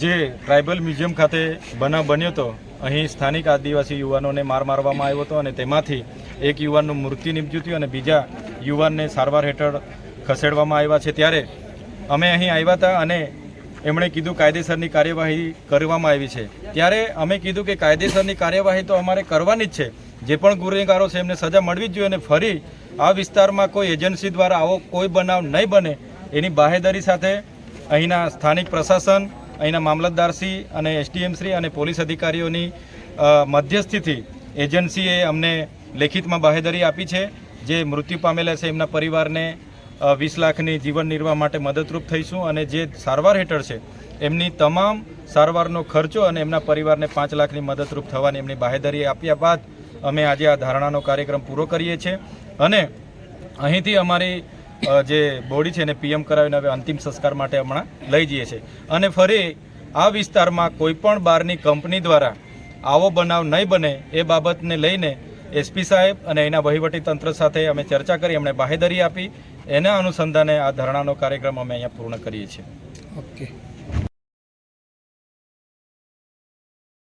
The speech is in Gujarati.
જે ટ્રાઇબલ મ્યુઝિયમ ખાતે બનાવ બન્યો હતો, અહીં સ્થાનિક આદિવાસી યુવાનોને મારવામાં આવ્યો હતો અને તેમાંથી એક યુવાનનું મૃત્યુ નિપજ્યું હતું અને બીજા યુવાનને સારવાર હેઠળ ખસેડવામાં આવ્યા છે। ત્યારે અમે અહીં આવ્યા હતા અને એમણે કીધું કાયદેસરની કાર્યવાહી કરવામાં આવી છે। ત્યારે અમે કીધું કે કાયદેસરની કાર્યવાહી તો અમારે કરવાની જ છે, જે પણ ગુનેગારો છે એમને સજા મળવી જ જોઈએ અને ફરી આ વિસ્તારમાં કોઈ એજન્સી દ્વારા આવો કોઈ બનાવ નહીં બને એની બાહેધરી સાથે અહીંના સ્થાનિક પ્રશાસન, અહીંના મામલતદારશ્રી અને એસડીએમશ્રી અને પોલીસ અધિકારીઓની મધ્યસ્થીથી એજન્સીએ અમને લેખિતમાં બાહેધરી આપી છે। જે મૃત્યુ પામેલા છે એમના પરિવારને 20 લાખની જીવન નિર્વાહ માટે મદદરૂપ થઈશું અને જે સારવાર હેઠળ છે એમની તમામ સારવારનો ખર્ચો અને એમના પરિવારને 5 લાખની મદદરૂપ થવાની એમની બાહેધરી આપ્યા બાદ અમે આજે આ ધારણાનો કાર્યક્રમ પૂરો કરીએ છીએ અને અહીંથી અમારી જે બોડી છે એને પીએમ કરાવીને હવે અંતિમ સંસ્કાર માટે હમણાં લઈ જઈએ છીએ અને ફરી આ વિસ્તારમાં કોઈપણ બહારની કંપની દ્વારા આવો બનાવ નહીં બને એ બાબતને લઈને એસપી સાહેબ અને એના વહીવટી તંત્ર સાથે અમે ચર્ચા કરી, એમણે બાહેધરી આપી, એના અનુસંધાને આ ધરણાનો કાર્યક્રમ અમે અહીંયા પૂર્ણ કરીએ છીએ। ઓકે।